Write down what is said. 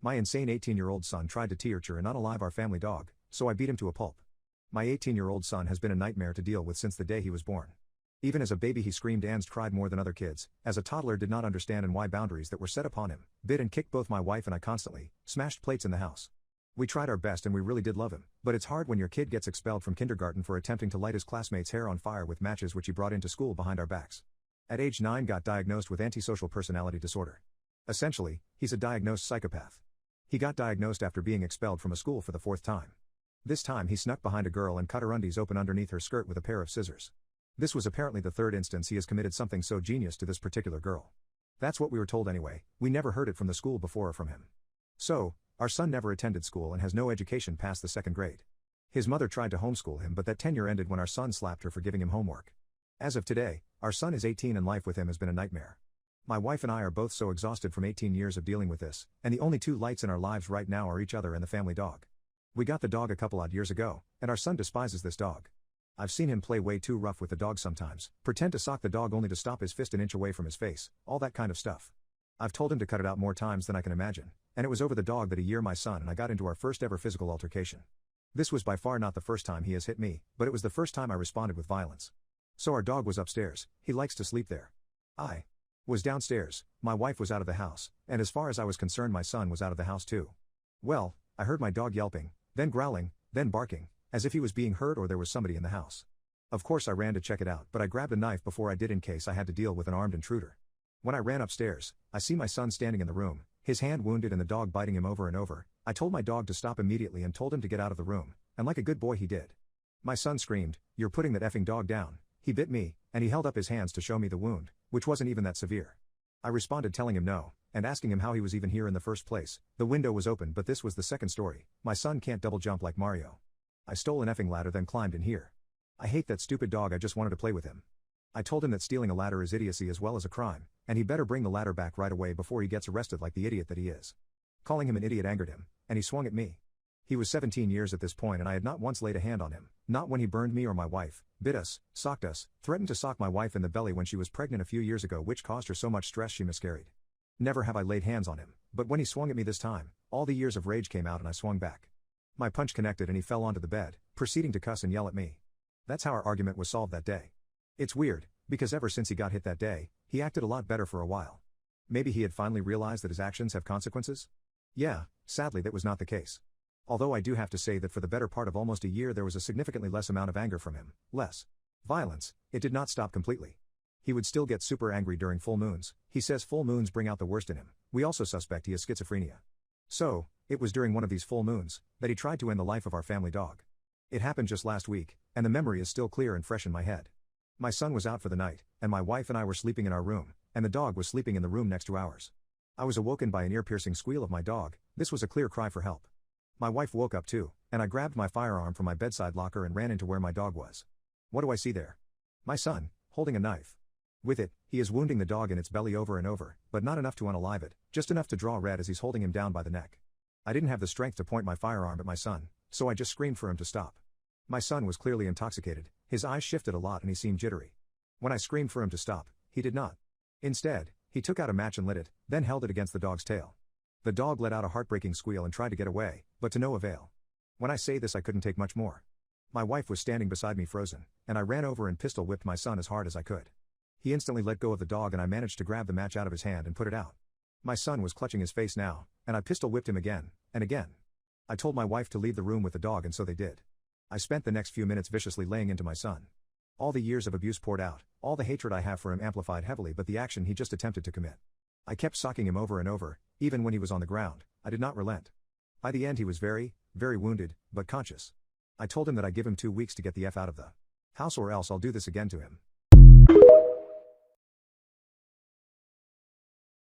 My insane 18-year-old son tried to rture and unalive our family dog, so I beat him to a pulp. My 18-year-old son has been a nightmare to deal with since the day he was born. Even as a baby he screamed and cried more than other kids, as a toddler did not understand and why boundaries that were set upon him, bit and kicked both my wife and I constantly, smashed plates in the house. We tried our best and we really did love him, but it's hard when your kid gets expelled from kindergarten for attempting to light his classmates' hair on fire with matches which he brought into school behind our backs. At age 9 got diagnosed with antisocial personality disorder. Essentially, he's a diagnosed psychopath. He got diagnosed after being expelled from a school for the 4th time. This time he snuck behind a girl and cut her undies open underneath her skirt with a pair of scissors. This was apparently the 3rd instance he has committed something so genius to this particular girl. That's what we were told anyway, we never heard it from the school before or from him. So, our son never attended school and has no education past the 2nd grade. His mother tried to homeschool him but that tenure ended when our son slapped her for giving him homework. As of today, our son is 18 and life with him has been a nightmare. My wife and I are both so exhausted from 18 years of dealing with this, and the only 2 lights in our lives right now are each other and the family dog. We got the dog a couple odd years ago, and our son despises this dog. I've seen him play way too rough with the dog sometimes, pretend to sock the dog only to stop his fist an inch away from his face, all that kind of stuff. I've told him to cut it out more times than I can imagine, and it was over the dog that a year my son and I got into our first ever physical altercation. This was by far not the first time he has hit me, but it was the first time I responded with violence. So our dog was upstairs, he likes to sleep there. I was downstairs, my wife was out of the house, and as far as I was concerned my son was out of the house too. Well, I heard my dog yelping, then growling, then barking, as if he was being hurt or there was somebody in the house. Of course I ran to check it out but I grabbed a knife before I did in case I had to deal with an armed intruder. When I ran upstairs, I see my son standing in the room, his hand wounded and the dog biting him over and over. I told my dog to stop immediately and told him to get out of the room, and like a good boy he did. My son screamed, "You're putting that effing dog down." He bit me, and he held up his hands to show me the wound, which wasn't even that severe. I responded telling him no, and asking him how he was even here in the first place. The window was open but this was the 2nd story, my son can't double jump like Mario. I stole an effing ladder then climbed in here. I hate that stupid dog, I just wanted to play with him. I told him that stealing a ladder is idiocy as well as a crime, and he better bring the ladder back right away before he gets arrested like the idiot that he is. Calling him an idiot angered him, and he swung at me. He was 17 years at this point and I had not once laid a hand on him, not when he burned me or my wife, bit us, socked us, threatened to sock my wife in the belly when she was pregnant a few years ago which caused her so much stress she miscarried. Never have I laid hands on him, but when he swung at me this time, all the years of rage came out and I swung back. My punch connected and he fell onto the bed, proceeding to cuss and yell at me. That's how our argument was solved that day. It's weird, because ever since he got hit that day, he acted a lot better for a while. Maybe he had finally realized that his actions have consequences? Yeah, sadly that was not the case. Although I do have to say that for the better part of almost a year there was a significantly less amount of anger from him, less violence. It did not stop completely. He would still get super angry during full moons. He says full moons bring out the worst in him. We also suspect he has schizophrenia. So, it was during one of these full moons that he tried to end the life of our family dog. It happened just last week, and the memory is still clear and fresh in my head. My son was out for the night, and my wife and I were sleeping in our room, and the dog was sleeping in the room next to ours. I was awoken by an ear-piercing squeal of my dog. This was a clear cry for help. My wife woke up too, and I grabbed my firearm from my bedside locker and ran into where my dog was. What do I see there? My son, holding a knife. With it, he is wounding the dog in its belly over and over, but not enough to unalive it, just enough to draw red as he's holding him down by the neck. I didn't have the strength to point my firearm at my son, so I just screamed for him to stop. My son was clearly intoxicated, his eyes shifted a lot and he seemed jittery. When I screamed for him to stop, he did not. Instead, he took out a match and lit it, then held it against the dog's tail. The dog let out a heartbreaking squeal and tried to get away, but to no avail. When I say this I couldn't take much more. My wife was standing beside me frozen, and I ran over and pistol whipped my son as hard as I could. He instantly let go of the dog and I managed to grab the match out of his hand and put it out. My son was clutching his face now, and I pistol whipped him again, and again. I told my wife to leave the room with the dog and so they did. I spent the next few minutes viciously laying into my son. All the years of abuse poured out, all the hatred I have for him amplified heavily but the action he just attempted to commit. I kept socking him over and over, even when he was on the ground, I did not relent. By the end he was very, very wounded, but conscious. I told him that I'd give him 2 weeks to get the F out of the house or else I'll do this again to him.